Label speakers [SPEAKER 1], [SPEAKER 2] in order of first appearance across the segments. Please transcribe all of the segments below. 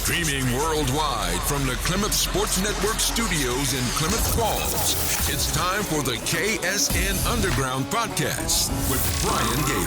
[SPEAKER 1] Streaming worldwide from the Klamath Sports Network studios in Klamath Falls, it's time for the KSN Underground Podcast with Brian Gailey.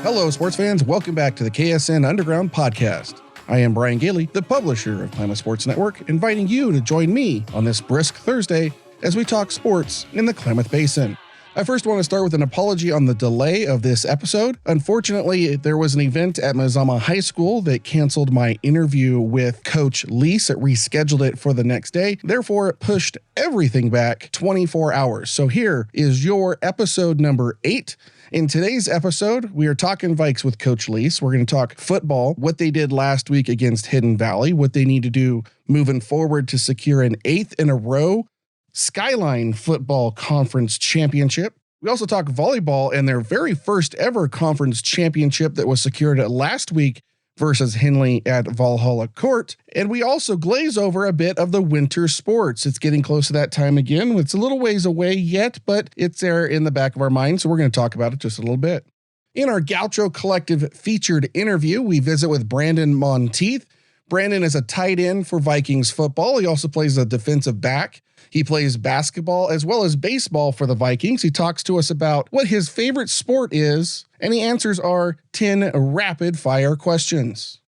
[SPEAKER 2] Hello, sports fans. Welcome back to the KSN Underground Podcast. I am Brian Gailey, the publisher of Klamath Sports Network, inviting you to join me on this brisk Thursday as we talk sports in the Klamath Basin. I first want to start with an apology on the delay of this episode. Unfortunately, there was an event at Mazama High School that canceled my interview with Coach Lease. It rescheduled it for the next day. Therefore, it pushed everything back 24 hours. So here is your episode number 8. In today's episode, we are talking Vikes with Coach Lease. We're going to talk football, what they did last week against Hidden Valley, what they need to do moving forward to secure an 8th in a row Skyline Football Conference Championship. We also talk volleyball and their very first ever conference championship that was secured last week versus Henley at Valhalla Court. And we also glaze over a bit of the winter sports. It's getting close to that time again. It's a little ways away yet, but it's there in the back of our mind. So we're going to talk about it just a little bit. In our Gaucho Collective featured interview, we visit with Brendon Monteith. Brendon is a tight end for Vikings football. He also plays a defensive back. He plays basketball as well as baseball for the Vikings. He talks to us about what his favorite sport is, and he answers our 10 rapid-fire questions.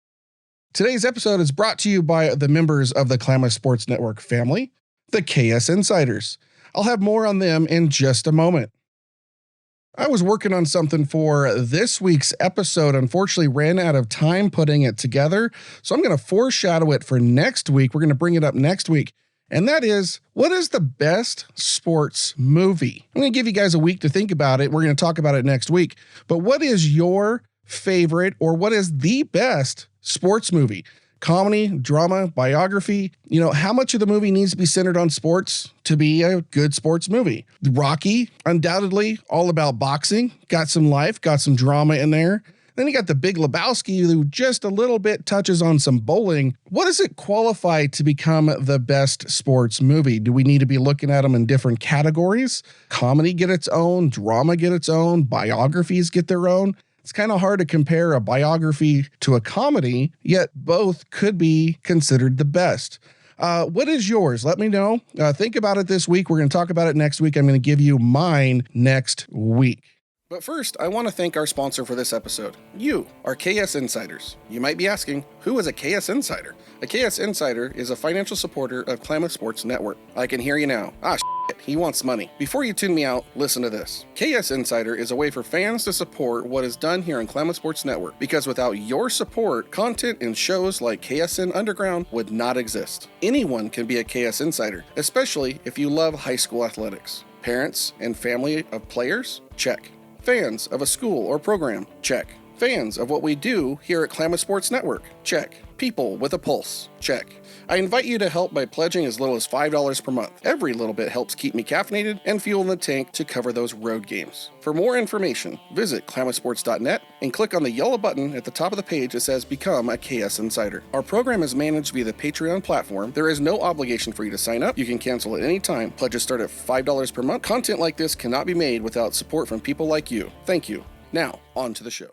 [SPEAKER 2] Today's episode is brought to you by the members of the Klamath Sports Network family, the KSNsiders. I'll have more on them in just a moment. I was working on something for this week's episode, unfortunately ran out of time putting it together, so I'm going to foreshadow it for next week. We're going to bring it up next week. And that is, what is the best sports movie? I'm going to give you guys a week to think about it. We're going to talk about it next week. But what is your favorite or what is the best sports movie? Comedy, drama, biography? You know, how much of the movie needs to be centered on sports to be a good sports movie? Rocky, undoubtedly, all about boxing. Got some life, got some drama in there. Then you got the Big Lebowski, who just a little bit touches on some bowling. What does it qualify to become the best sports movie? Do we need to be looking at them in different categories? Comedy get its own, drama get its own, biographies get their own. It's kind of hard to compare a biography to a comedy, yet both could be considered the best. What is yours? Let me know. Think about it this week. We're going to talk about it next week. I'm going to give you mine next week. But first, I want to thank our sponsor for this episode, you, our KSNsiders. You might be asking, who is a KSNsider? A KSNsider is a financial supporter of Klamath Sports Network. I can hear you now. Shit, he wants money. Before you tune me out, listen to this. KSNsider is a way for fans to support what is done here on Klamath Sports Network, because without your support, content and shows like KSN Underground would not exist. Anyone can be a KSNsider, especially if you love high school athletics. Parents and family of players? Check. Fans of a school or program? Check. Fans of what we do here at Klamath Sports Network? Check. People with a pulse? Check. I invite you to help by pledging as little as $5 per month. Every little bit helps keep me caffeinated and fuel in the tank to cover those road games. For more information, visit klamathsports.net and click on the yellow button at the top of the page that says Become a KSNsider. Our program is managed via the Patreon platform. There is no obligation for you to sign up. You can cancel at any time. Pledges start at $5 per month. Content like this cannot be made without support from people like you. Thank you. Now, on to the show.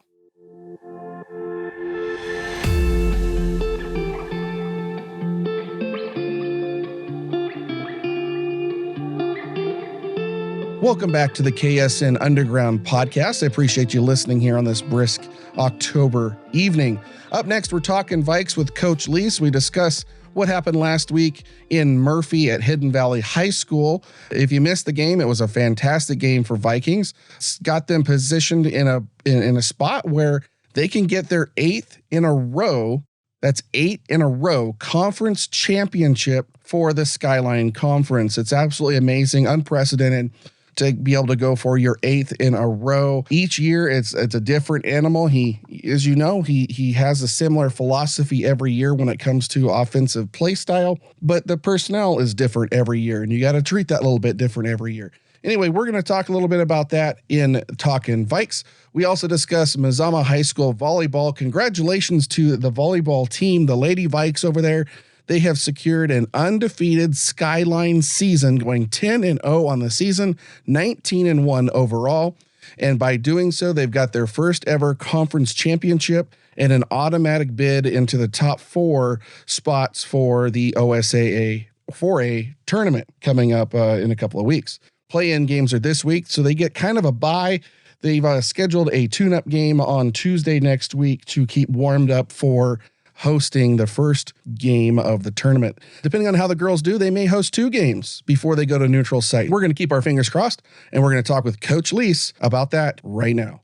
[SPEAKER 2] Welcome back to the KSN Underground Podcast. I appreciate you listening here on this brisk October evening. Up next, we're talking Vikes with Coach Lease. We discuss what happened last week in Murphy at Hidden Valley High School. If you missed the game, it was a fantastic game for Vikings. It's got them positioned in a spot where they can get their 8th in a row. That's 8 in a row conference championship for the Skyline Conference. It's absolutely amazing, unprecedented to be able to go for your 8th in a row. Each year, it's a different animal. He, as you know, he has a similar philosophy every year when it comes to offensive play style, but the personnel is different every year, and you got to treat that a little bit different every year. Anyway, we're going to talk a little bit about that in Talkin Viks. We also discuss Mazama High School volleyball. Congratulations to the volleyball team, the Lady Vikes over there. they have secured an undefeated Skyline season, going 10-0 on the season, 19-1 overall. And by doing so, they've got their first ever conference championship and an automatic bid into the top 4 spots for the OSAA 4A tournament coming up in a couple of weeks. Play-in games are this week, so they get kind of a bye. They've scheduled a tune-up game on Tuesday next week to keep warmed up for hosting the first game of the tournament. Depending on how the girls do, they may host 2 games before they go to neutral site. We're going to keep our fingers crossed, and we're going to talk with Coach Lease about that right now.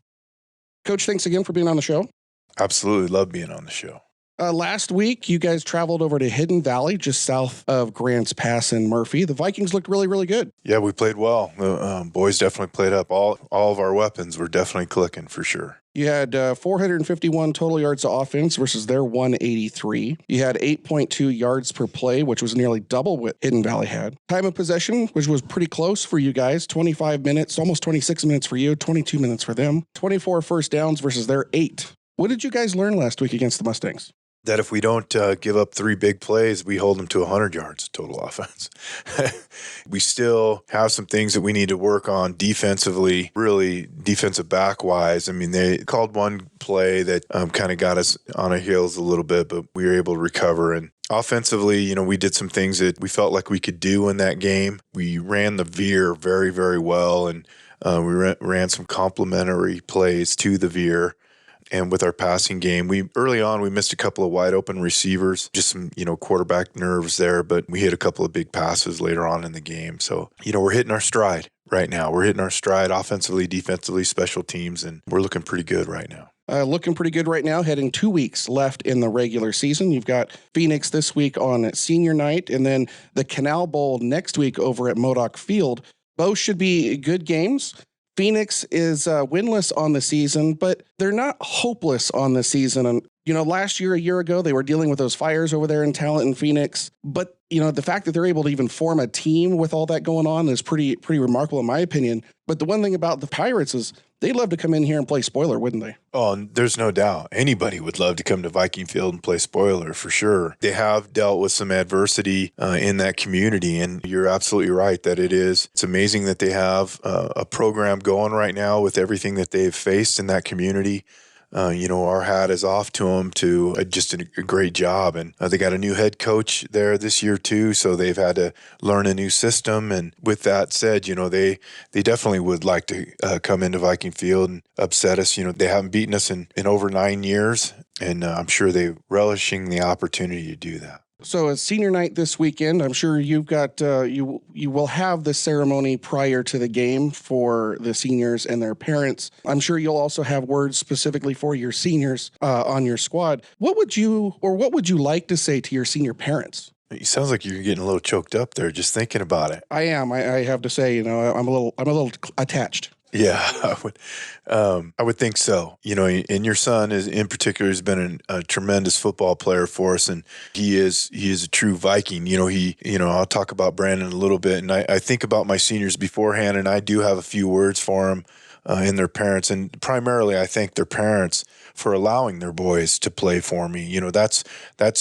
[SPEAKER 2] Coach, thanks again for being on the show.
[SPEAKER 3] Absolutely love being on the show.
[SPEAKER 2] Last week, you guys traveled over to Hidden Valley, just south of Grants Pass in Murphy. The Vikings looked really, really good.
[SPEAKER 3] Yeah, we played well. The boys definitely played up. All of our weapons were definitely clicking for sure.
[SPEAKER 2] You had 451 total yards of offense versus their 183. You had 8.2 yards per play, which was nearly double what Hidden Valley had. Time of possession, which was pretty close for you guys, 25 minutes, almost 26 minutes for you, 22 minutes for them. 24 first downs versus their 8. What did you guys learn last week against the Mustangs?
[SPEAKER 3] That if we don't give up 3 big plays, we hold them to 100 yards total offense. We still have some things that we need to work on defensively, really defensive back-wise. I mean, they called one play that kind of got us on our heels a little bit, but we were able to recover. And offensively, we did some things that we felt like we could do in that game. We ran the veer very, very well, and we ran some complementary plays to the veer. And with our passing game, early on we missed a couple of wide open receivers, just some quarterback nerves there, but we hit a couple of big passes later on in the game. So we're hitting our stride right now. We're hitting our stride offensively, defensively, special teams, and we're looking pretty good right now.
[SPEAKER 2] Looking pretty good right now, heading 2 weeks left in the regular season. You've got Phoenix this week on senior night, and then the Canal Bowl next week over at Modoc Field. Both should be good games. Phoenix is winless on the season, but they're not hopeless on the season. And, last year, a year ago, they were dealing with those fires over there in Talent in Phoenix. But, the fact that they're able to even form a team with all that going on is pretty remarkable in my opinion. But the one thing about the Pirates is they'd love to come in here and play spoiler, wouldn't they?
[SPEAKER 3] Oh, there's no doubt. Anybody would love to come to Viking Field and play spoiler for sure. They have dealt with some adversity in that community, and you're absolutely right that it's amazing that they have a program going right now with everything that they've faced in that community. Our hat is off to them to just a great job. And they got a new head coach there this year too, so they've had to learn a new system. And with that said, they definitely would like to come into Viking Field and upset us. They haven't beaten us in over 9 years, and I'm sure they're relishing the opportunity to do that.
[SPEAKER 2] So it's senior night this weekend. I'm sure you've got you will have the ceremony prior to the game for the seniors and their parents. I'm sure you'll also have words specifically for your seniors on your squad. What would you like to say to your senior parents?
[SPEAKER 3] It sounds like you're getting a little choked up there just thinking about it.
[SPEAKER 2] I am. I have to say, I'm a little attached.
[SPEAKER 3] Yeah, I would think so. And your son in particular has been a tremendous football player for us, and he is a true Viking. I'll talk about Brandon a little bit, and I think about my seniors beforehand, and I do have a few words for them and their parents, and primarily I thank their parents for allowing their boys to play for me. That's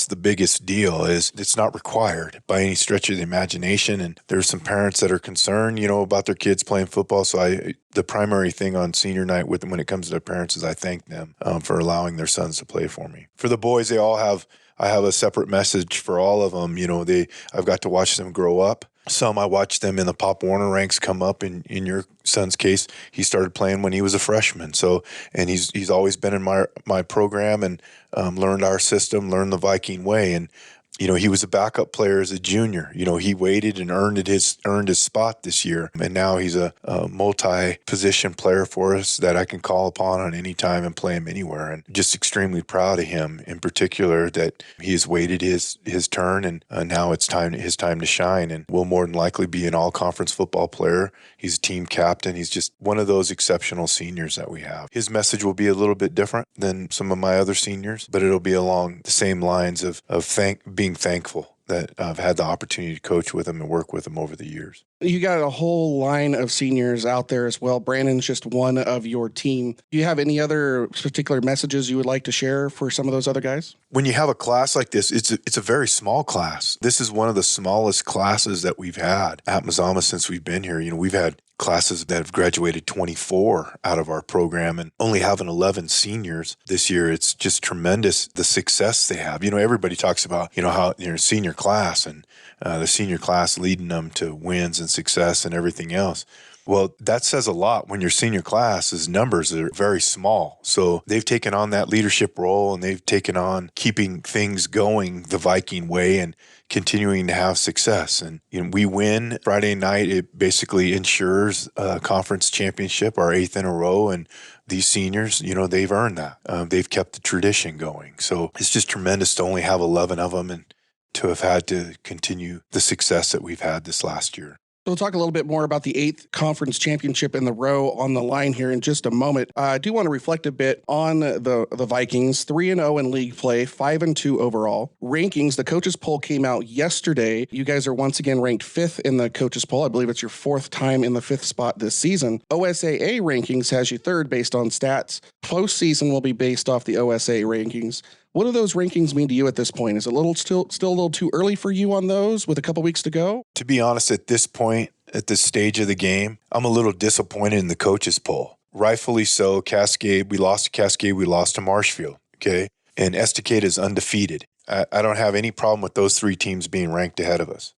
[SPEAKER 3] the biggest deal. Is it's not required by any stretch of the imagination, and there's some parents that are concerned, about their kids playing football. So the primary thing on senior night when it comes to their parents is I thank them for allowing their sons to play for me. For the boys, I have a separate message for all of them. I've got to watch them grow up. Some I watched them in the Pop Warner ranks come up. In your son's case, he started playing when he was a freshman. So, and he's always been in my program and learned our system, learned the Viking way. And he was a backup player as a junior. He waited and earned his spot this year. And now he's a multi-position player for us that I can call upon on any time and play him anywhere. And just extremely proud of him in particular that he has waited his turn, and now it's his time to shine, and will more than likely be an all-conference football player. He's a team captain. He's just one of those exceptional seniors that we have. His message will be a little bit different than some of my other seniors, but it'll be along the same lines of being thankful that I've had the opportunity to coach with him and work with him over the years.
[SPEAKER 2] You got a whole line of seniors out there as well. Brandon's just one of your team. Do you have any other particular messages you would like to share for some of those other guys?
[SPEAKER 3] When you have a class like this, it's a very small class. This is one of the smallest classes that we've had at Mazama since we've been here. We've had classes that have graduated 24 out of our program and only having 11 seniors this year. It's just tremendous, the success they have. Everybody talks about, how senior class and the senior class leading them to wins and success and everything else. Well, that says a lot when your senior class's numbers are very small. So they've taken on that leadership role and they've taken on keeping things going the Viking way and continuing to have success. And we win Friday night. It basically ensures a conference championship, our 8th in a row. And these seniors, they've earned that. They've kept the tradition going. So it's just tremendous to only have 11 of them and to have had to continue the success that we've had this last year.
[SPEAKER 2] We'll talk a little bit more about the 8th conference championship in the row on the line here in just a moment. I do want to reflect a bit on the Vikings, 3-0 in league play, 5-2 overall. Rankings, the coaches poll came out yesterday. You guys are once again ranked 5th in the coaches poll. I believe it's your 4th time in the 5th spot this season. OSAA rankings has you 3rd based on stats. Postseason will be based off the OSAA rankings. What do those rankings mean to you at this point? Is it still a little too early for you on those with a couple weeks to go?
[SPEAKER 3] To be honest, at this point, at this stage of the game, I'm a little disappointed in the coaches poll. Rightfully so. Cascade, we lost to Cascade, we lost to Marshfield, okay? And Estacada is undefeated. I don't have any problem with those 3 teams being ranked ahead of us.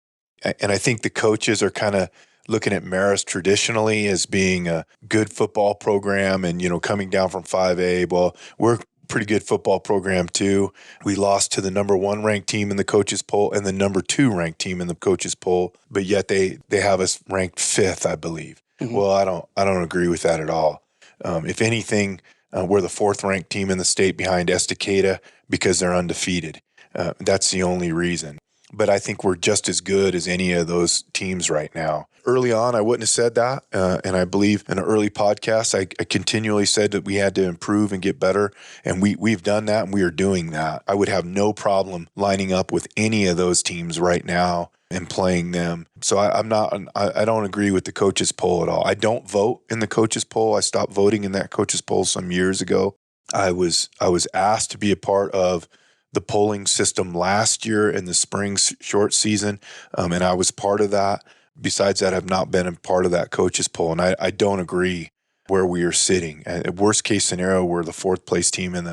[SPEAKER 3] And I think the coaches are kind of looking at Marist traditionally as being a good football program and, coming down from 5A. Well, we're pretty good football program too. We lost to the number 1 ranked team in the coaches poll and the number 2 ranked team in the coaches poll, but yet they have us ranked 5th, I believe. Mm-hmm. Well, I don't agree with that at all. If anything, we're the 4th ranked team in the state behind Estacada because they're undefeated. That's the only reason. But I think we're just as good as any of those teams right now. Early on, I wouldn't have said that. And I believe in an early podcast, I continually said that we had to improve and get better. And we've done that and we are doing that. I would have no problem lining up with any of those teams right now and playing them. So I don't agree with the coaches poll at all. I don't vote in the coaches poll. I stopped voting in that coaches poll some years ago. I was asked to be a part of the polling system last year in the spring short season, and I was part of that. Besides that, I've not been a part of that coaches poll, and I don't agree where we are sitting. At worst case scenario, we're the 4th place team in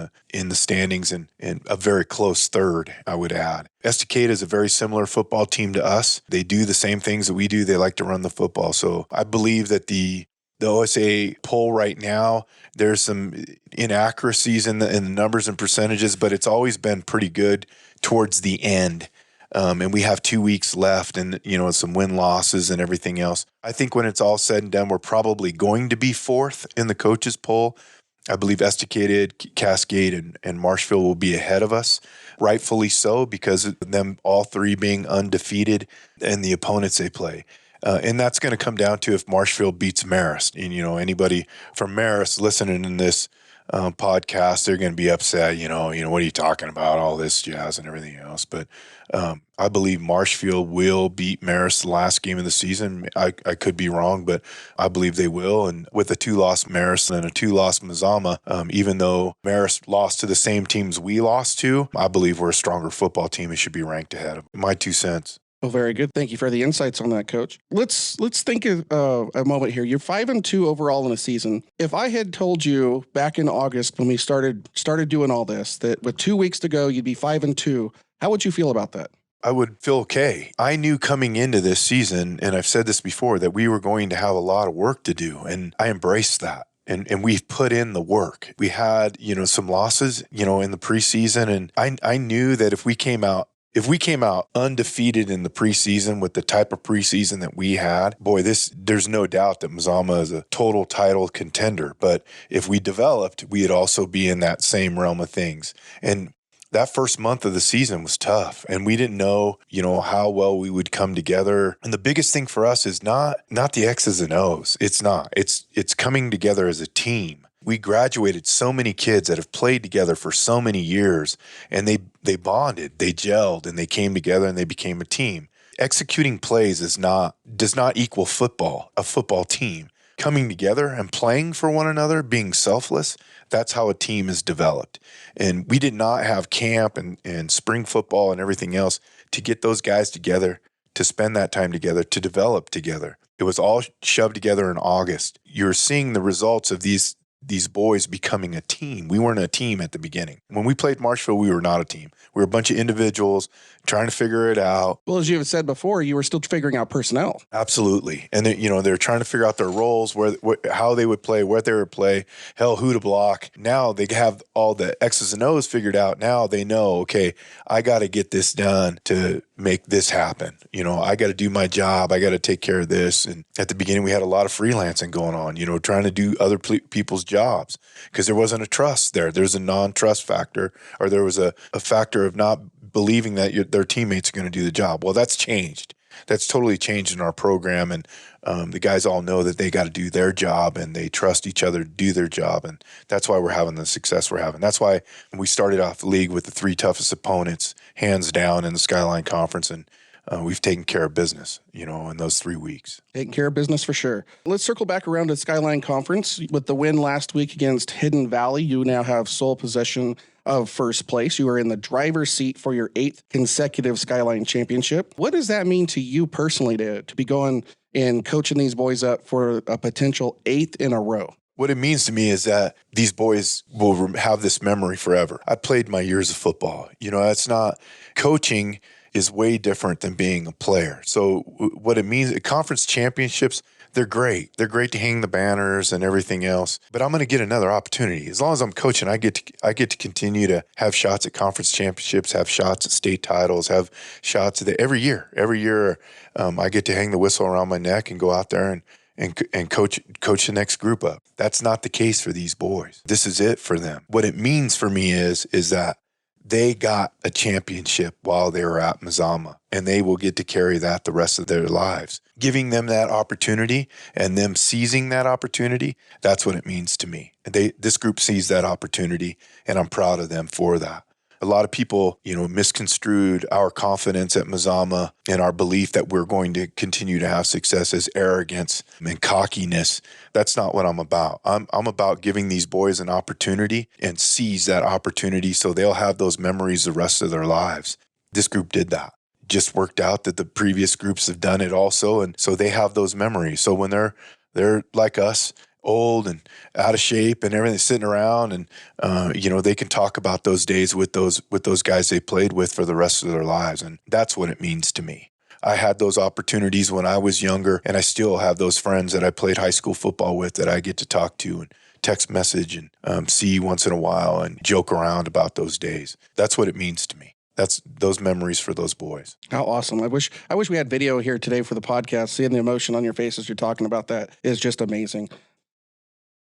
[SPEAKER 3] the standings and a very close 3rd, I would add. Estacada is a very similar football team to us. They do the same things that we do. They like to run the football. So I believe that the OSA poll right now, there's some inaccuracies in the numbers and percentages, but it's always been pretty good towards the end. And we have 2 weeks left and, some win-losses and everything else. I think when it's all said and done, we're probably going to be 4th in the coaches poll. I believe Estacada, Cascade, and Marshfield will be ahead of us, rightfully so, because of them all 3 being undefeated and the opponents they play. And that's going to come down to if Marshfield beats Marist. And, anybody from Marist listening in this podcast, they're going to be upset. What are you talking about? All this jazz and everything else. But I believe Marshfield will beat Marist the last game of the season. I could be wrong, but I believe they will. And with a 2-loss Marist and a 2-loss Mazama, even though Marist lost to the same teams we lost to, I believe we're a stronger football team and should be ranked ahead of them. My 2 cents.
[SPEAKER 2] Well, very good. Thank you for the insights on that, Coach. Let's think of a moment here. You're 5-2 overall in a season. If I had told you back in August when we started doing all this that with 2 weeks to go you'd be 5-2, how would you feel about that?
[SPEAKER 3] I would feel okay. I knew coming into this season, and I've said this before, that we were going to have a lot of work to do, and I embraced that. And we've put in the work. We had, some losses, in the preseason, and I knew that if we came out undefeated in the preseason with the type of preseason that we had, there's no doubt that Mazama is a total title contender. But if we developed, we'd also be in that same realm of things. And that first month of the season was tough, and we didn't know, how well we would come together. And the biggest thing for us is not the X's and O's. It's not. It's coming together as a team. We graduated so many kids that have played together for so many years, and they bonded, they gelled, and they came together and they became a team. Executing plays does not equal football, a football team. Coming together and playing for one another, being selfless, that's how a team is developed. And we did not have camp and spring football and everything else to get those guys together, to spend that time together, to develop together. It was all shoved together in August. You're seeing the results of these boys becoming a team. We weren't a team at the beginning. When we played Marshville, we were not a team. We were a bunch of individuals trying to figure it out.
[SPEAKER 2] Well, as you have said before, you were still figuring out personnel.
[SPEAKER 3] Absolutely. And they're trying to figure out their roles, how they would play, where they would play, hell, who to block. Now they have all the X's and O's figured out. Now they know, okay, I got to get this done to make this happen. I got to do my job. I got to take care of this. And at the beginning, we had a lot of freelancing going on, trying to do other people's jobs because there wasn't a trust there. There's a non-trust factor, or there was a factor of not believing that their teammates are going to do the job. Well, that's changed. That's totally changed in our program. And the guys all know that they got to do their job and they trust each other to do their job. And that's why we're having the success we're having. That's why we started off the league with the 3 toughest opponents, hands down, in the Skyline Conference. And we've taken care of business, in those 3 weeks.
[SPEAKER 2] Taking care of business for sure. Let's circle back around to Skyline Conference. With the win last week against Hidden Valley, you now have sole possession of first place. You are in the driver's seat for your 8th consecutive Skyline Championship. What does that mean to you personally to be going and coaching these boys up for a potential 8th in a row?
[SPEAKER 3] What it means to me is that these boys will have this memory forever. I played my years of football. That's not coaching is way different than being a player. So what it means, conference championships, they're great. They're great to hang the banners and everything else. But I'm going to get another opportunity. As long as I'm coaching, I get to continue to have shots at conference championships, have shots at state titles, have shots at every year. Every year, I get to hang the whistle around my neck and go out there and coach the next group up. That's not the case for these boys. This is it for them. What it means for me is that they got a championship while they were at Mazama, and they will get to carry that the rest of their lives. Giving them that opportunity and them seizing that opportunity, that's what it means to me. This group sees that opportunity, and I'm proud of them for that. A lot of people, misconstrued our confidence at Mazama and our belief that we're going to continue to have success as arrogance and cockiness. That's not what I'm about. I'm about giving these boys an opportunity and seize that opportunity so they'll have those memories the rest of their lives. This group did that. Just worked out that the previous groups have done it also, and so they have those memories. So when they're like us, old and out of shape and everything, sitting around, and they can talk about those days with those guys they played with for the rest of their lives. And that's what it means to me. I had those opportunities when I was younger, and I still have those friends that I played high school football with that I get to talk to and text message and see once in a while and joke around about those days. That's what it means to me. That's those memories for those boys.
[SPEAKER 2] How awesome. I wish we had video here today for the podcast. Seeing the emotion on your face as you're talking about that is just amazing.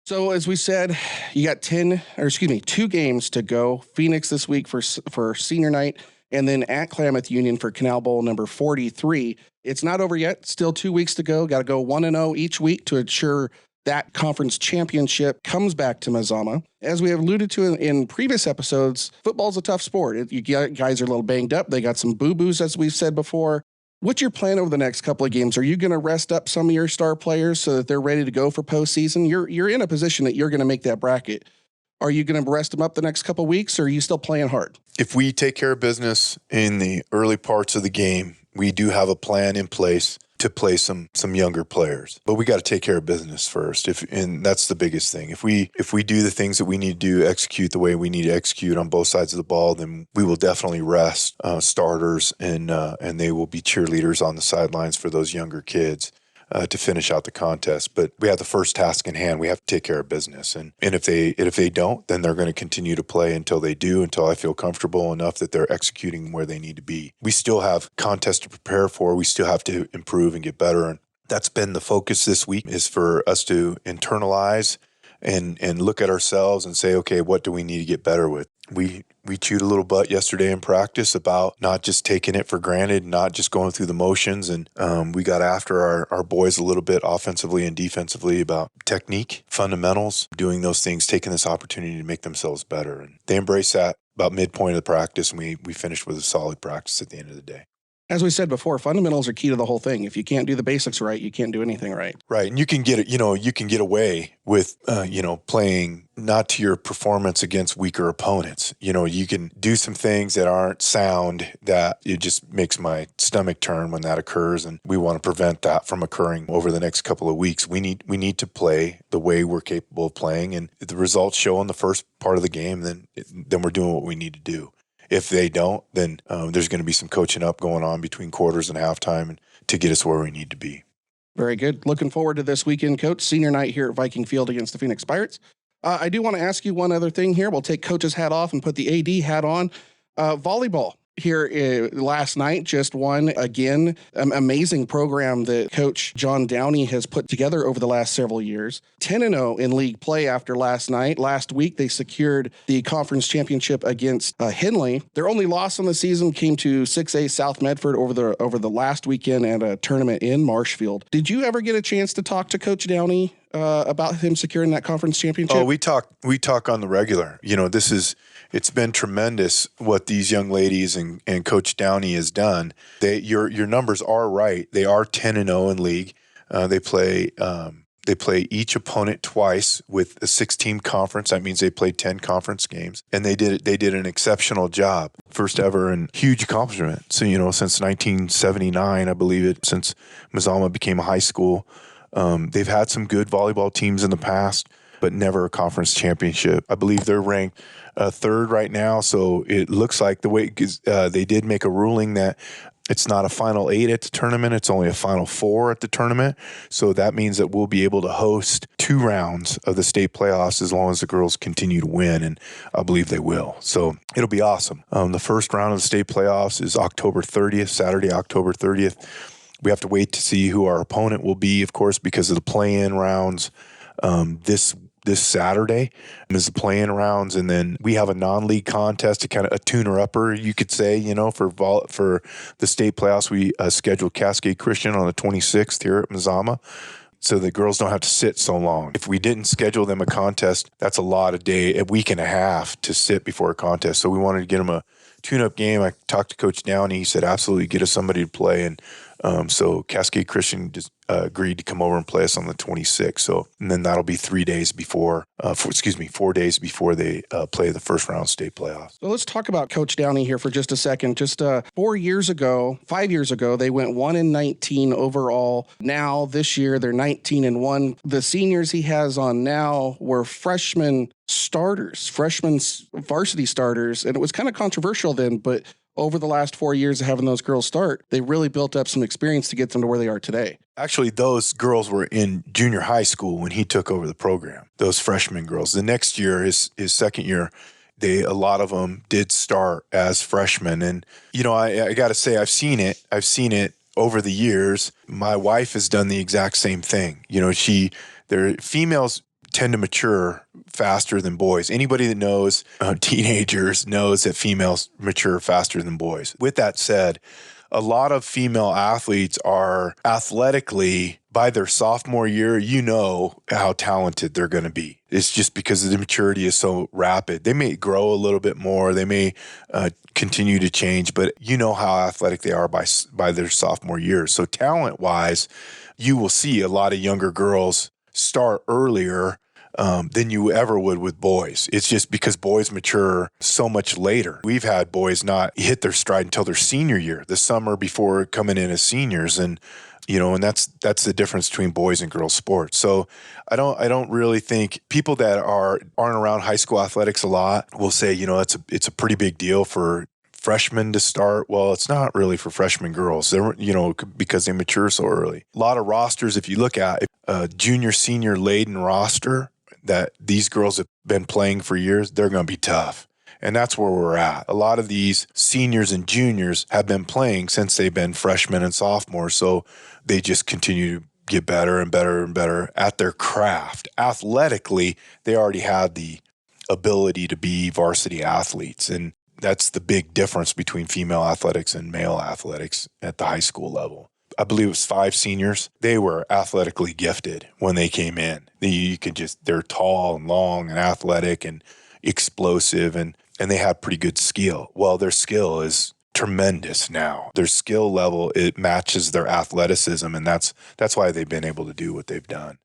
[SPEAKER 2] So as we said, you got 2 games to go. Phoenix this week for senior night, and then at Klamath Union for Canal Bowl number 43. It's not over yet. Still 2 weeks to go. Got to go 1-0 each week to ensure that conference championship comes back to Mazama. As we have alluded to in previous episodes, football's a tough sport. You guys are a little banged up. They got some boo-boos, as we've said before. What's your plan over the next couple of games? Are you going to rest up some of your star players so that they're ready to go for postseason? You're in a position that you're going to make that bracket. Are you going to rest them up the next couple of weeks, or are you still playing hard?
[SPEAKER 3] If we take care of business in the early parts of the game, we do have a plan in place to play some younger players. But we got to take care of business first. And that's the biggest thing. If we do the things that we need to do, execute the way we need to execute on both sides of the ball, then we will definitely rest starters and they will be cheerleaders on the sidelines for those younger kids to finish out the contest. But we have the first task in hand. We have to take care of business. And if they don't, then they're going to continue to play until they do, until I feel comfortable enough that they're executing where they need to be. We still have contests to prepare for. We still have to improve and get better. And that's been the focus this week, is for us to internalize and look at ourselves and say, okay, what do we need to get better with? We chewed a little butt yesterday in practice about not just taking it for granted, not just going through the motions. And we got after our boys a little bit offensively and defensively about technique, fundamentals, doing those things, taking this opportunity to make themselves better. And they embraced that about midpoint of the practice, and we finished with a solid practice at the end of the day.
[SPEAKER 2] As we said before, fundamentals are key to the whole thing. If you can't do the basics right, you can't do anything right.
[SPEAKER 3] Right. And you can get away with, playing not to your performance against weaker opponents. You can do some things that aren't sound that it just makes my stomach turn when that occurs. And we want to prevent that from occurring over the next couple of weeks. We need to play the way we're capable of playing. And if the results show in the first part of the game, then we're doing what we need to do. If they don't, then there's going to be some coaching up going on between quarters and halftime to get us where we need to be.
[SPEAKER 2] Very good. Looking forward to this weekend, Coach. Senior night here at Viking Field against the Phoenix Pirates. I do want to ask you one other thing here. We'll take Coach's hat off and put the AD hat on. Volleyball here last night just won again. Amazing program that Coach John Downey has put together over the last several years. 10-0 in league play after last night. Last week, they secured the conference championship against Henley. Their only loss on the season came to 6A South Medford over the last weekend at a tournament in Marshfield. Did you ever get a chance to talk to Coach Downey about him securing that conference championship?
[SPEAKER 3] Oh, we talk on the regular. It's been tremendous what these young ladies and Coach Downey has done. Your numbers are right. They are 10-0 in league. They play each opponent twice with a 6-team conference. That means they played 10 conference games, and they did an exceptional job. First ever and huge accomplishment. So since 1979, I believe it, since Mazama became a high school, they've had some good volleyball teams in the past, but never a conference championship. I believe they're ranked third right now, so it looks like the way they did make a ruling that it's not a Final 8 at the tournament, it's only a Final 4 at the tournament. So that means that we'll be able to host 2 rounds of the state playoffs as long as the girls continue to win, and I believe they will. So it'll be awesome. The first round of the state playoffs is October 30th, Saturday, October 30th. We have to wait to see who our opponent will be, of course, because of the play-in rounds. This Saturday is the play-in rounds, and then we have a non-league contest, a kind of a tuner-upper, you could say, for the state playoffs. We scheduled Cascade Christian on the 26th here at Mazama, so the girls don't have to sit so long. If we didn't schedule them a contest, that's a week and a half to sit before a contest. So we wanted to get them a tune-up game. I talked to Coach Downey. He said, absolutely, get us somebody to play, and so Cascade Christian just agreed to come over and play us on the 26th. And then that'll be 4 days before they play the first round state playoffs.
[SPEAKER 2] So let's talk about Coach Downey here for just a second. Just 5 years ago, they went 1-19 overall. Now this year they're 19-1. The seniors he has on now were freshman varsity starters, and it was kind of controversial then, but over the last 4 years of having those girls start, they really built up some experience to get them to where they are today.
[SPEAKER 3] Actually, those girls were in junior high school when he took over the program, those freshman girls. The next year, his second year, a lot of them did start as freshmen. And, I got to say, I've seen it over the years. My wife has done the exact same thing. Females tend to mature faster than boys. Anybody that knows teenagers knows that females mature faster than boys. With that said, a lot of female athletes are athletically, by their sophomore year, how talented they're going to be. It's just because the maturity is so rapid. They may grow a little bit more. They may continue to change, but how athletic they are by their sophomore year. So talent-wise, you will see a lot of younger girls start earlier than you ever would with boys. It's just because boys mature so much later. We've had boys not hit their stride until their senior year, the summer before coming in as seniors, and that's the difference between boys and girls sports. So I don't really think people that aren't around high school athletics a lot will say it's a pretty big deal for freshmen to start. Well, it's not really for freshman girls. They're, because they mature so early. A lot of rosters, if you look at a junior, senior laden roster that these girls have been playing for years, they're going to be tough. And that's where we're at. A lot of these seniors and juniors have been playing since they've been freshmen and sophomores. So they just continue to get better and better and better at their craft. Athletically, they already had the ability to be varsity athletes. And that's the big difference between female athletics and male athletics at the high school level. I believe it was 5 seniors. They were athletically gifted when they came in. They're tall and long and athletic and explosive, and they had pretty good skill. Well, their skill is tremendous now. Their skill level, it matches their athleticism, and that's why they've been able to do what they've done.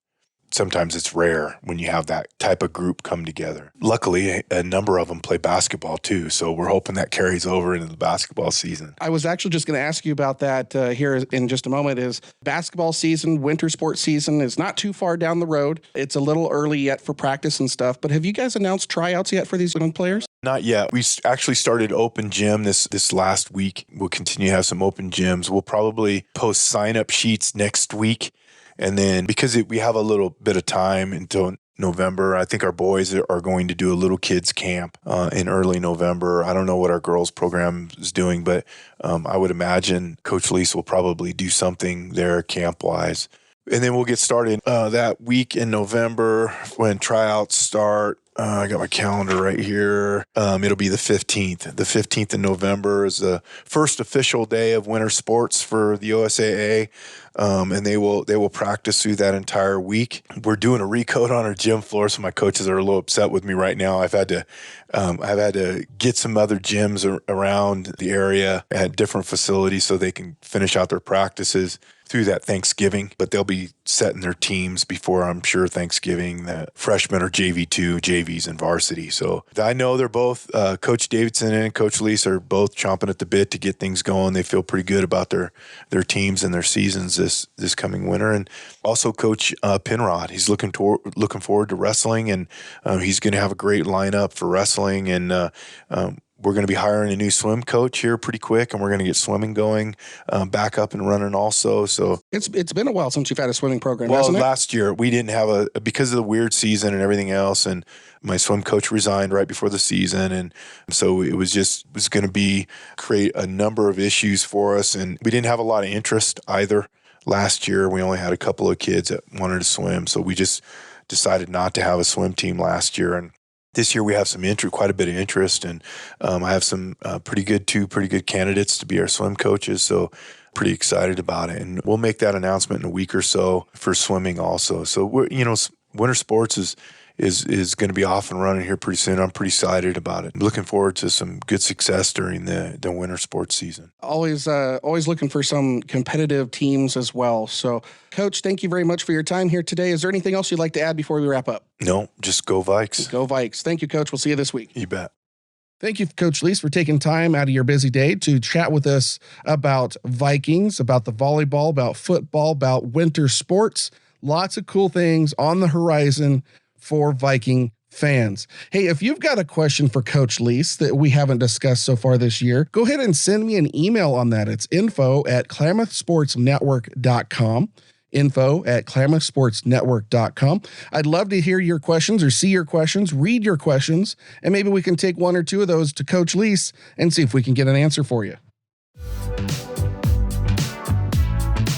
[SPEAKER 3] Sometimes it's rare when you have that type of group come together. Luckily, a number of them play basketball too, so we're hoping that carries over into the basketball season.
[SPEAKER 2] I was actually just going to ask you about that here in just a moment. Is basketball season, winter sports season is not too far down the road. It's a little early yet for practice and stuff, but have you guys announced tryouts yet for these young players?
[SPEAKER 3] Not yet. We actually started open gym this last week. We'll continue to have some open gyms. We'll probably post sign-up sheets next week. And then because we have a little bit of time until November, I think our boys are going to do a little kids camp in early November. I don't know what our girls program is doing, but I would imagine Coach Lease will probably do something there camp-wise. And then we'll get started that week in November when tryouts start. I got my calendar right here. It'll be the 15th. The 15th of November is the first official day of winter sports for the OSAA. And they will practice through that entire week. We're doing a recode on our gym floor, so my coaches are a little upset with me right now. I've had to get some other gyms around the area at different facilities so they can finish out their practices through that Thanksgiving, but they'll be setting their teams before, I'm sure, Thanksgiving. The freshmen are JV2, JVs, and varsity. So I know they're both, Coach Davidson and Coach Lease are both chomping at the bit to get things going. They feel pretty good about their teams and their seasons this coming winter. And also Coach Penrod, he's looking forward to wrestling, and he's going to have a great lineup for wrestling. And we're going to be hiring a new swim coach here pretty quick, and we're going to get swimming going back up and running also. So
[SPEAKER 2] it's been a while since you've had a swimming program,
[SPEAKER 3] well,
[SPEAKER 2] hasn't it?
[SPEAKER 3] Last year we didn't have because of the weird season and everything else, and my swim coach resigned right before the season, and so it was going to create a number of issues for us, and we didn't have a lot of interest either. Last year we only had a couple of kids that wanted to swim, so we just decided not to have a swim team last year. And this year we have quite a bit of interest, and I have some pretty good candidates to be our swim coaches. So pretty excited about it, and we'll make that announcement in a week or so for swimming also. So winter sports is going to be off and running here pretty soon. I'm pretty excited about it. I'm looking forward to some good success during the winter sports season.
[SPEAKER 2] Always looking for some competitive teams as well. So, Coach, thank you very much for your time here today. Is there anything else you'd like to add before we wrap up?
[SPEAKER 3] No, just go Vikes.
[SPEAKER 2] Go Vikes. Thank you, Coach. We'll see you this week.
[SPEAKER 3] You bet.
[SPEAKER 2] Thank you, Coach Lease, for taking time out of your busy day to chat with us about Vikings, about the volleyball, about football, about winter sports. Lots of cool things on the horizon for Viking fans. Hey, if you've got a question for Coach Lease that we haven't discussed so far this year, go ahead and send me an email on that. It's info@klamathsportsnetwork.com. info@klamathsportsnetwork.com. I'd love to hear your questions or see your questions, read your questions, and maybe we can take one or two of those to Coach Lease and see if we can get an answer for you.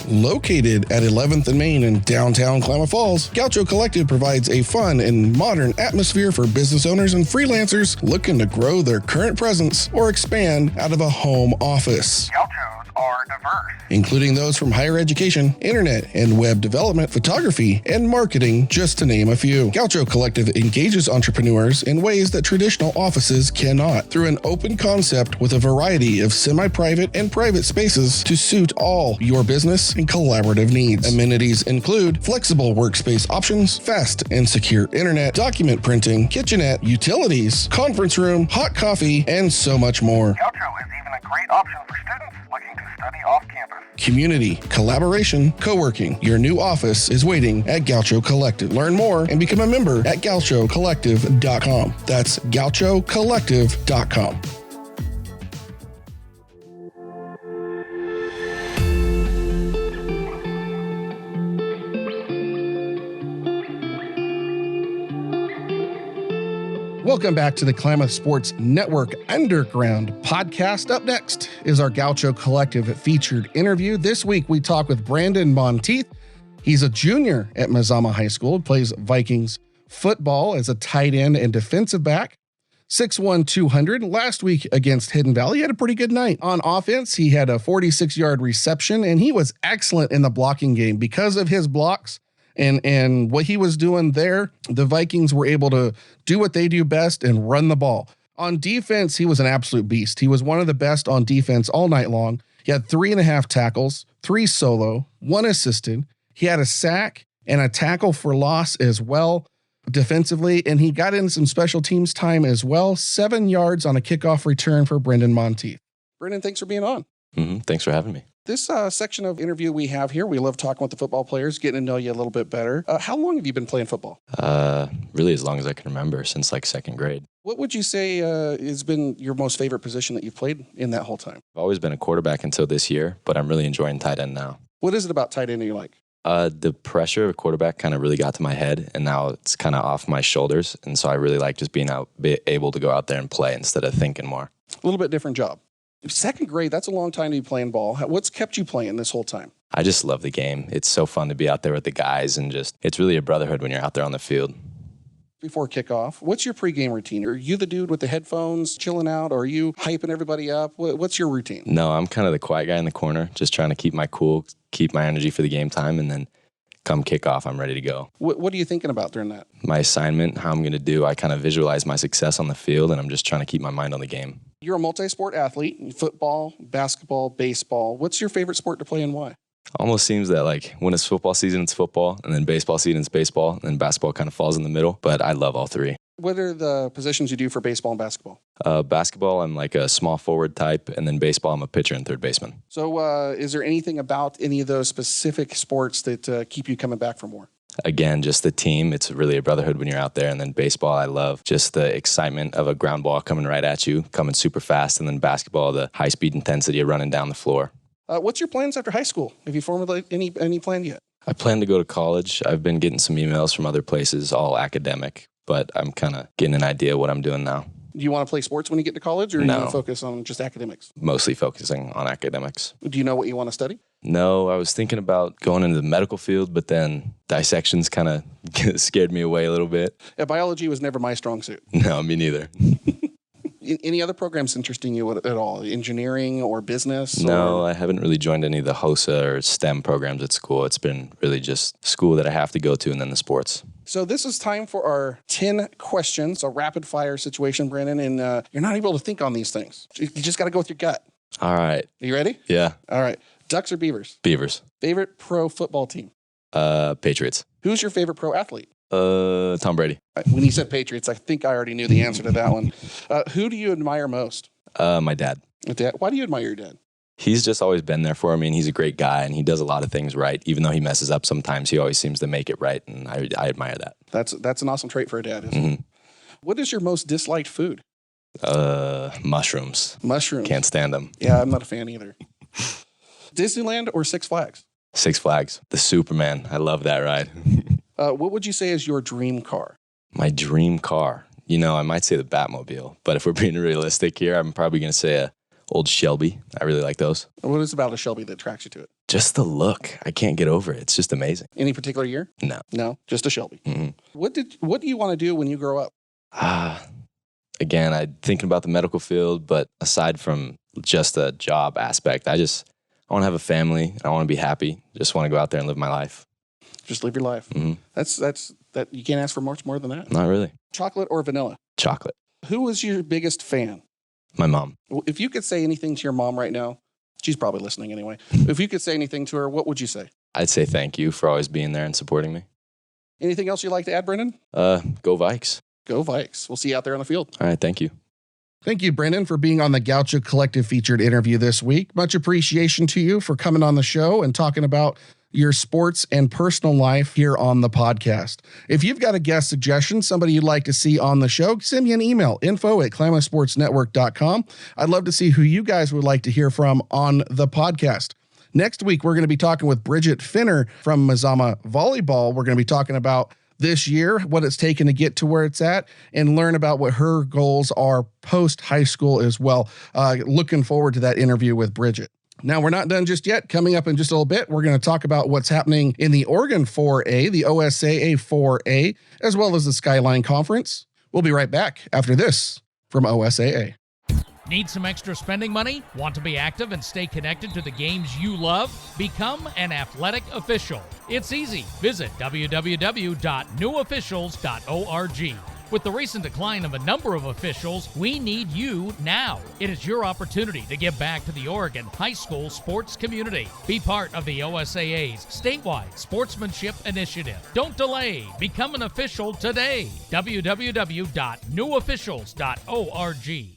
[SPEAKER 2] Located at 11th and Main in downtown Klamath Falls, Gaucho Collective provides a fun and modern atmosphere for business owners and freelancers looking to grow their current presence or expand out of a home office.
[SPEAKER 4] Gauchos are diverse,
[SPEAKER 2] including those from higher education, internet and web development, photography, and marketing, just to name a few. Gaucho Collective engages entrepreneurs in ways that traditional offices cannot, through an open concept with a variety of semi-private and private spaces to suit all your business and collaborative needs. Amenities include flexible workspace options, fast and secure internet, document printing, kitchenette, utilities, conference room, hot coffee, and so much more.
[SPEAKER 4] Gaucho is even a great option for students looking to study off campus.
[SPEAKER 2] Community, collaboration, co-working. Your new office is waiting at Gaucho Collective. Learn more and become a member at gauchocollective.com. That's gauchocollective.com. Welcome back to the Klamath Sports Network Underground Podcast. Up next is our Gaucho Collective featured interview. This week, we talk with Brendon Monteith. He's a junior at Mazama High School, plays Vikings football as a tight end and defensive back. 6'1", 200. Last week against Hidden Valley, he had a pretty good night. On offense, he had a 46-yard reception, and he was excellent in the blocking game. Because of his blocks, and what he was doing there, the Vikings were able to do what they do best and run the ball. On defense, he was an absolute beast. He was one of the best on defense all night long. He had 3.5 tackles, 3 solo, 1 assisted. He had a sack and a tackle for loss as well defensively, and he got in some special teams time as well. 7 yards on a kickoff return for Brendon Monteith. Brendon, thanks for being on.
[SPEAKER 5] Thanks for having me.
[SPEAKER 2] This section of interview we have here, we love talking with the football players, getting to know you a little bit better. How long have you been playing football?
[SPEAKER 5] Really as long as I can remember, since like 2nd grade.
[SPEAKER 2] What would you say has been your most favorite position that you've played in that whole time?
[SPEAKER 5] I've always been a quarterback until this year, but I'm really enjoying tight end now.
[SPEAKER 2] What is it about tight end that you like?
[SPEAKER 5] The pressure of quarterback kind of really got to my head, and now it's kind of off my shoulders. And so I really like just being able to go out there and play instead of thinking more.
[SPEAKER 2] A little bit different job. 2nd grade, that's a long time to be playing ball. What's kept you playing this whole time?
[SPEAKER 5] I just love the game. It's so fun to be out there with the guys, and it's really a brotherhood when you're out there on the field.
[SPEAKER 2] Before kickoff, what's your pregame routine? Are you the dude with the headphones chilling out, or are you hyping everybody up? What's your routine?
[SPEAKER 5] No, I'm kind of the quiet guy in the corner, just trying to keep my cool, keep my energy for the game time, and then come kickoff, I'm ready to go.
[SPEAKER 2] What are you thinking about during that?
[SPEAKER 5] My assignment, how I'm going to do, I kind of visualize my success on the field, and I'm just trying to keep my mind on the game.
[SPEAKER 2] You're a multi-sport athlete, football, basketball, baseball. What's your favorite sport to play and why?
[SPEAKER 5] Almost seems that like when it's football season, it's football, and then baseball season, it's baseball, and then basketball kind of falls in the middle, but I love all 3.
[SPEAKER 2] What are the positions you do for baseball and basketball?
[SPEAKER 5] Basketball, I'm like a small forward type, and then baseball, I'm a pitcher and third baseman.
[SPEAKER 2] So is there anything about any of those specific sports that keep you coming back for more?
[SPEAKER 5] Again, just the team. It's really a brotherhood when you're out there. And then baseball, I love just the excitement of a ground ball coming right at you, coming super fast. And then basketball, the high-speed intensity of running down the floor.
[SPEAKER 2] What's your plans after high school? Have you formulated any plan yet?
[SPEAKER 5] I plan to go to college. I've been getting some emails from other places, all academic, but I'm kind of getting an idea of what I'm doing now.
[SPEAKER 2] Do you want to play sports when you get to college, or do you want to focus on just academics?
[SPEAKER 5] Mostly focusing on academics.
[SPEAKER 2] Do you know what you want to study?
[SPEAKER 5] No, I was thinking about going into the medical field, but then dissections kind of scared me away a little bit.
[SPEAKER 2] Yeah, biology was never my strong suit.
[SPEAKER 5] No, me neither.
[SPEAKER 2] Any other programs interesting you at all? Engineering or business?
[SPEAKER 5] No, I haven't really joined any of the HOSA or STEM programs at school. It's been really just school that I have to go to and then the sports.
[SPEAKER 2] So this is time for our 10 questions, a rapid fire situation, Brendon, and you're not able to think on these things. You just got to go with your gut.
[SPEAKER 5] All right.
[SPEAKER 2] Are you ready?
[SPEAKER 5] Yeah.
[SPEAKER 2] All right. Ducks or Beavers?
[SPEAKER 5] Beavers.
[SPEAKER 2] Favorite pro football team?
[SPEAKER 5] Patriots.
[SPEAKER 2] Who's your favorite pro athlete?
[SPEAKER 5] Tom Brady.
[SPEAKER 2] When you said Patriots, I think I already knew the answer to that one. Who do you admire most?
[SPEAKER 5] My dad.
[SPEAKER 2] Why do you admire your dad?
[SPEAKER 5] He's just always been there for me, and he's a great guy, and he does a lot of things right. Even though he messes up sometimes, he always seems to make it right, and I admire that.
[SPEAKER 2] That's an awesome trait for a dad, isn't it? What is your most disliked food?
[SPEAKER 5] Mushrooms.
[SPEAKER 2] Mushrooms.
[SPEAKER 5] Can't stand them.
[SPEAKER 2] Yeah, I'm not a fan either. Disneyland or Six Flags?
[SPEAKER 5] Six Flags. The Superman. I love that ride.
[SPEAKER 2] What would you say is your dream car?
[SPEAKER 5] My dream car? You know, I might say the Batmobile, but if we're being realistic here, I'm probably going to say a old Shelby. I really like those.
[SPEAKER 2] What is it about a Shelby that attracts you to it?
[SPEAKER 5] Just the look. I can't get over it. It's just amazing.
[SPEAKER 2] Any particular year?
[SPEAKER 5] No.
[SPEAKER 2] No, just a Shelby. What do you want to do when you grow up?
[SPEAKER 5] Again, I'm thinking about the medical field, but aside from just a job aspect, I want to have a family. I want to be happy. Just want to go out there and live my life.
[SPEAKER 2] Just live your life. That's you can't ask for much more than that.
[SPEAKER 5] Not really.
[SPEAKER 2] Chocolate or vanilla?
[SPEAKER 5] Chocolate.
[SPEAKER 2] Who was your biggest fan?
[SPEAKER 5] My mom.
[SPEAKER 2] If you could say anything to your mom right now, she's probably listening anyway. If you could say anything to her, what would you say?
[SPEAKER 5] I'd say thank you for always being there and supporting me.
[SPEAKER 2] Anything else you'd like to add, Brendon?
[SPEAKER 5] Go Vikes.
[SPEAKER 2] Go Vikes. We'll see you out there on the field.
[SPEAKER 5] All right, thank you.
[SPEAKER 2] Thank you, Brendon, for being on the Gaucho Collective featured interview this week. Much appreciation to you for coming on the show and talking about your sports and personal life here on the podcast. If you've got a guest suggestion, somebody you'd like to see on the show, send me an email, info@klamathsportsnetwork.com. I'd love to see who you guys would like to hear from on the podcast. Next week, we're going to be talking with Bridget Finner from Mazama Volleyball. We're going to be talking about this year, what it's taken to get to where it's at, and learn about what her goals are post-high school as well. Looking forward to that interview with Bridget. Now, we're not done just yet. Coming up in just a little bit, we're going to talk about what's happening in the Oregon 4A, the OSAA 4A, as well as the Skyline Conference. We'll be right back after this from OSAA.
[SPEAKER 6] Need some extra spending money? Want to be active and stay connected to the games you love? Become an athletic official. It's easy. Visit www.newofficials.org. With the recent decline of a number of officials, we need you now. It is your opportunity to give back to the Oregon high school sports community. Be part of the OSAA's statewide sportsmanship initiative. Don't delay. Become an official today. www.newofficials.org.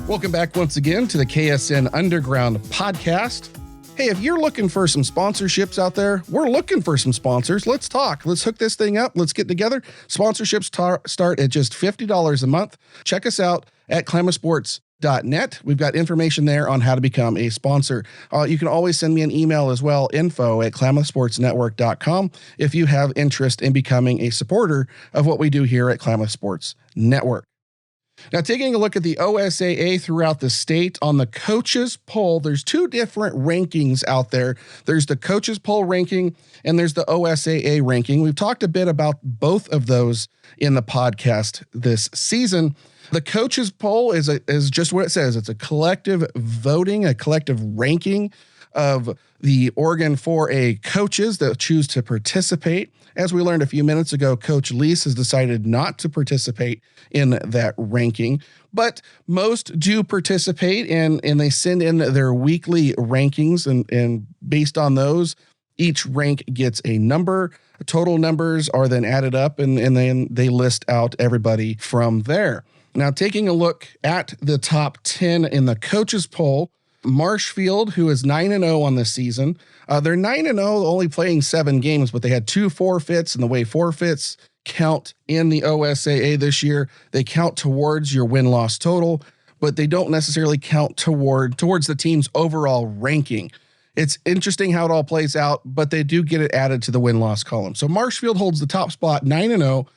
[SPEAKER 2] Welcome back once again to the KSN Underground Podcast. Hey, if you're looking for some sponsorships out there, we're looking for some sponsors. Let's talk. Let's hook this thing up. Let's get together. Sponsorships start at just $50 a month. Check us out at klamathsports.net. We've got information there on how to become a sponsor. You can always send me an email as well, info@klamathsportsnetwork.com, if you have interest in becoming a supporter of what we do here at Klamath Sports Network. Now, taking a look at the OSAA throughout the state on the coaches poll, there's two different rankings out there. There's the coaches poll ranking and there's the OSAA ranking. We've talked a bit about both of those in the podcast this season. The coaches poll is just what it says. It's a collective voting, a collective ranking of the Oregon 4A coaches that choose to participate. As we learned a few minutes ago, Coach Lease has decided not to participate in that ranking, but most do participate and they send in their weekly rankings and based on those, each rank gets a number. Total numbers are then added up and then they list out everybody from there. Now, taking a look at the top 10 in the coaches poll, Marshfield, who is 9-0 on this season. They're 9-0, only playing 7 games, but they had 2 forfeits, and the way forfeits count in the OSAA this year, they count towards your win-loss total, but they don't necessarily count towards the team's overall ranking. It's interesting how it all plays out, but they do get it added to the win-loss column. So Marshfield holds the top spot, 9-0.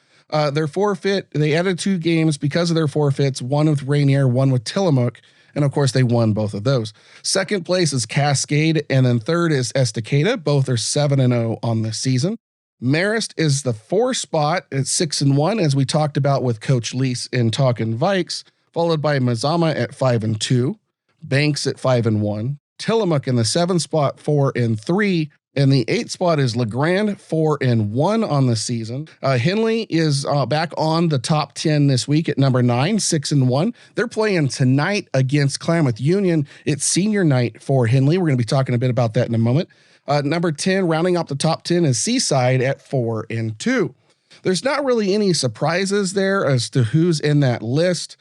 [SPEAKER 2] Their forfeit, they added 2 games because of their forfeits, one with Rainier, one with Tillamook. And of course, they won both of those. Second place is Cascade, and then third is Estacada. Both are 7-0 on the season. Marist is the 4th spot at 6-1, as we talked about with Coach Lease in Talkin Viks, followed by Mazama at 5-2, Banks at 5-1, Tillamook in the 7th spot, 4-3. And the 8th spot is LeGrand, 4-1 on the season. Henley is back on the top 10 this week at number 9, 6-1. They're playing tonight against Klamath Union. It's senior night for Henley. We're going to be talking a bit about that in a moment. Number 10, rounding up the top 10, is Seaside at 4-2. There's not really any surprises there as to who's in that list.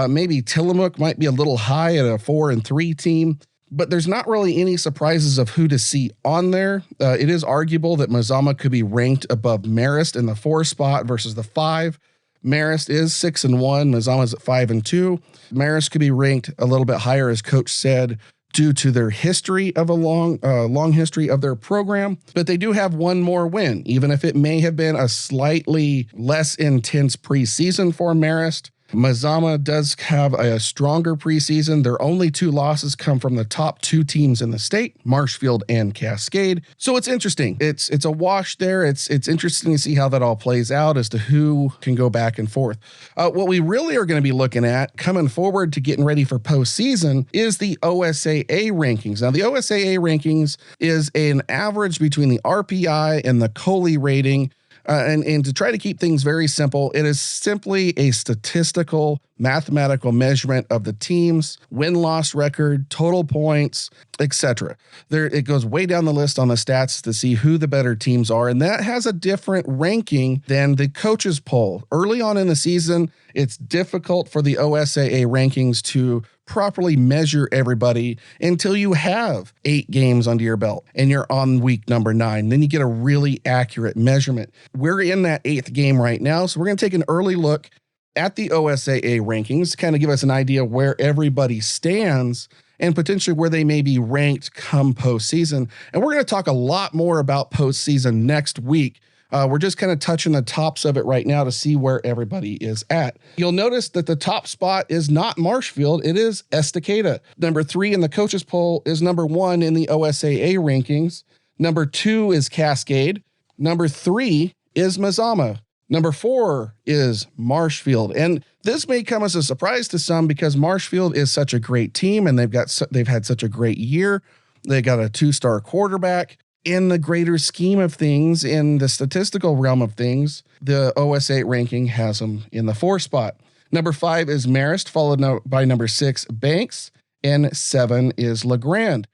[SPEAKER 2] Maybe Tillamook might be a little high at a 4-3 team. But there's not really any surprises of who to see on there. It is arguable that Mazama could be ranked above Marist in the 4 spot versus the 5. Marist is 6-1. Mazama's at 5-2. Marist could be ranked a little bit higher, as Coach said, due to their history of a long history of their program. But they do have one more win, even if it may have been a slightly less intense preseason for Marist. Mazama does have a stronger preseason. Their only 2 losses come from the top 2 teams in the state, Marshfield and Cascade. So it's interesting. It's a wash there. It's interesting to see how that all plays out as to who can go back and forth. What we really are going to be looking at coming forward to getting ready for postseason is the OSAA rankings. Now, the OSAA rankings is an average between the RPI and the Coley rating. And to try to keep things very simple, it is simply a statistical, mathematical measurement of the team's win-loss record, total points, etc. It goes way down the list on the stats to see who the better teams are, and that has a different ranking than the coaches poll. Early on in the season, it's difficult for the OSAA rankings to properly measure everybody until you have 8 games under your belt and you're on week number 9. Then you get a really accurate measurement. We're in that 8th game right now, so we're going to take an early look at the OSAA rankings to kind of give us an idea where everybody stands and potentially where they may be ranked come postseason. And we're going to talk a lot more about postseason next week. We're just kind of touching the tops of it right now to see where everybody is at. You'll notice that the top spot is not Marshfield. It is Estacada. Number 3 in the coaches poll is number 1 in the OSAA rankings. Number 2 is Cascade. Number 3 is Mazama. Number 4 is Marshfield. And this may come as a surprise to some because Marshfield is such a great team and they've had such a great year. They got a 2-star quarterback. In the greater scheme of things, in the statistical realm of things, the OSAA ranking has them in the 4 spot. Number 5 is Marist, followed by number 6, Banks, and 7 is LeGrand.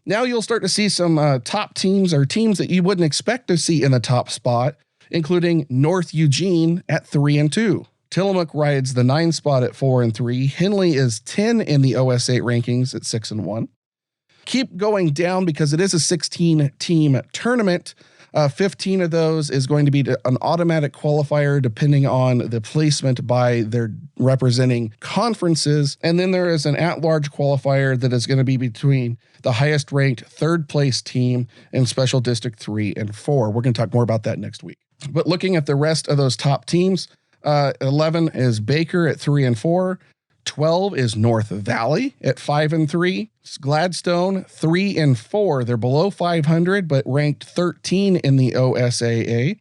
[SPEAKER 2] Now you'll start to see some top teams or teams that you wouldn't expect to see in the top spot, including North Eugene at 3-2. Tillamook rides the 9 spot at 4-3. Henley is 10 in the OSAA rankings at 6-1. Keep going down because it is a 16-team tournament. 15 of those is going to be an automatic qualifier depending on the placement by their representing conferences. And then there is an at-large qualifier that is going to be between the highest ranked 3rd place team in Special District 3 and 4. We're going to talk more about that next week. But looking at the rest of those top teams, 11 is Baker at 3-4. 12 is North Valley at 5-3. Gladstone 3-4. They're below 500, but ranked 13 in the OSAA.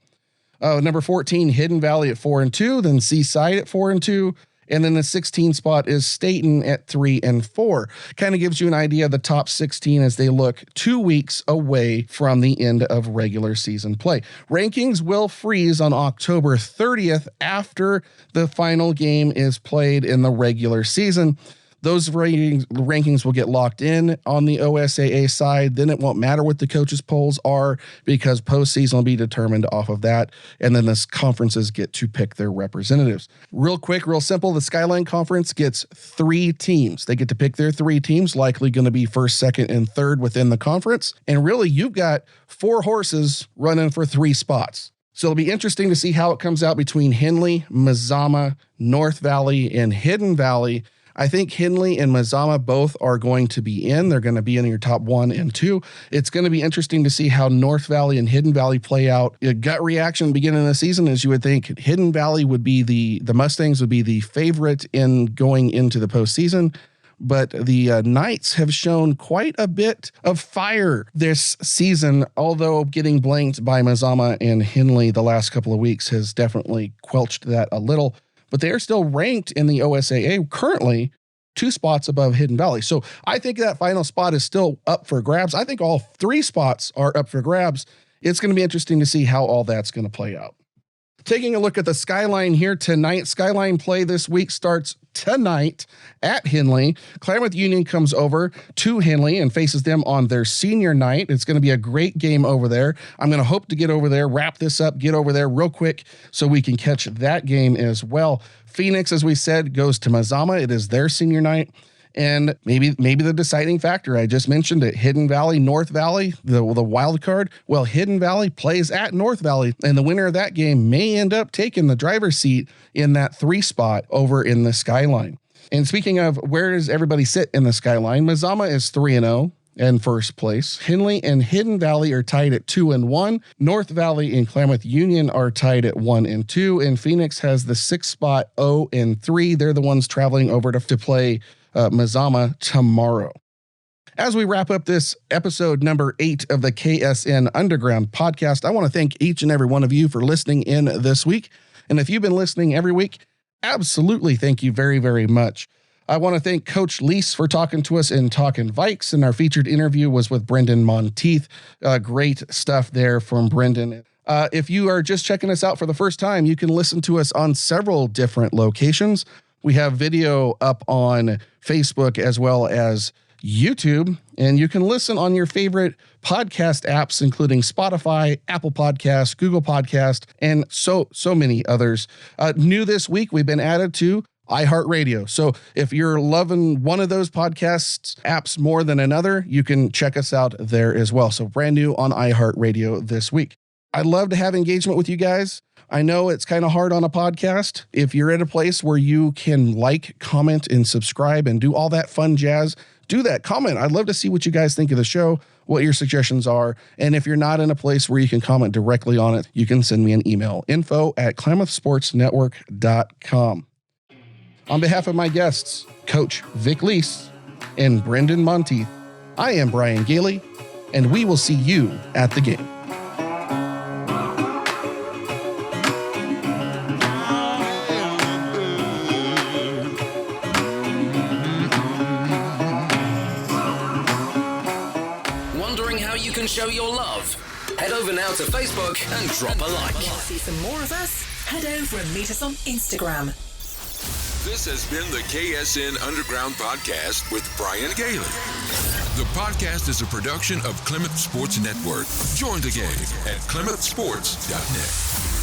[SPEAKER 2] Number 14, Hidden Valley at 4-2. Then Seaside at 4-2. And then the 16 spot is Staten at 3-4. Kind of gives you an idea of the top 16 as they look 2 weeks away from the end of regular season play. Rankings will freeze on October 30th after the final game is played in the regular season. Those rankings will get locked in on the OSAA side. Then it won't matter what the coaches' polls are because postseason will be determined off of that. And then the conferences get to pick their representatives. Real quick, real simple. The Skyline Conference gets 3 teams. They get to pick their 3 teams, likely going to be 1st, 2nd, and 3rd within the conference. And really, you've got 4 horses running for 3 spots. So it'll be interesting to see how it comes out between Henley, Mazama, North Valley, and Hidden Valley. I think Henley and Mazama both are going to be in. They're going to be in your top 1 and 2. It's going to be interesting to see how North Valley and Hidden Valley play out. A gut reaction at the beginning of the season is you would think Hidden Valley would be the Mustangs would be the favorite in going into the postseason. But the Knights have shown quite a bit of fire this season, although getting blanked by Mazama and Henley the last couple of weeks has definitely quelched that a little. But they are still ranked in the OSAA currently 2 spots above Hidden Valley. So I think that final spot is still up for grabs. I think all 3 spots are up for grabs. It's going to be interesting to see how all that's going to play out. Taking a look at the Skyline here tonight. Skyline play this week starts tonight at Henley. Klamath Union comes over to Henley and faces them on their senior night. It's going to be a great game over there. I'm going to hope to get over there, wrap this up, get over there real quick so we can catch that game as well. Phoenix, as we said, goes to Mazama. It is their senior night. And maybe the deciding factor, I just mentioned it, Hidden Valley, North Valley, the wild card. Well, Hidden Valley plays at North Valley, and the winner of that game may end up taking the driver's seat in that 3 spot over in the Skyline. And speaking of where does everybody sit in the Skyline, Mazama is 3-0 in first place. Henley and Hidden Valley are tied at 2-1. North Valley and Klamath Union are tied at 1-2. And Phoenix has the 6th spot, 0-3. They're the ones traveling over to play Mazama tomorrow. As we wrap up this episode number 8 of the KSN Underground Podcast, I want to thank each and every one of you for listening in this week. And if you've been listening every week, absolutely thank you very, very much. I want to thank Coach Lease for talking to us in Talkin Viks, and our featured interview was with Brendon Monteith. Great stuff there from Brendon. If you are just checking us out for the first time, you can listen to us on several different locations. We have video up on Facebook as well as YouTube, and you can listen on your favorite podcast apps, including Spotify, Apple Podcasts, Google Podcasts, and so many others. New this week, we've been added to iHeartRadio. So if you're loving one of those podcasts apps more than another, you can check us out there as well. So brand new on iHeartRadio this week. I'd love to have engagement with you guys. I know it's kind of hard on a podcast. If you're at a place where you can like, comment, and subscribe and do all that fun jazz, do that. Comment. I'd love to see what you guys think of the show, what your suggestions are. And if you're not in a place where you can comment directly on it, you can send me an email, info@klamathsportsnetwork.com. On behalf of my guests, Coach Vic Lease and Brendon Monteith, I am Brian Gailey, and we will see you at the game.
[SPEAKER 7] and show your love. Head over now to Facebook and drop a like.
[SPEAKER 8] Want to see some more of us? Head over and meet us on Instagram.
[SPEAKER 1] This has been the KSN Underground Podcast with Brian Gailey. The podcast is a production of Klamath Sports Network. Join the game at klamathsports.net.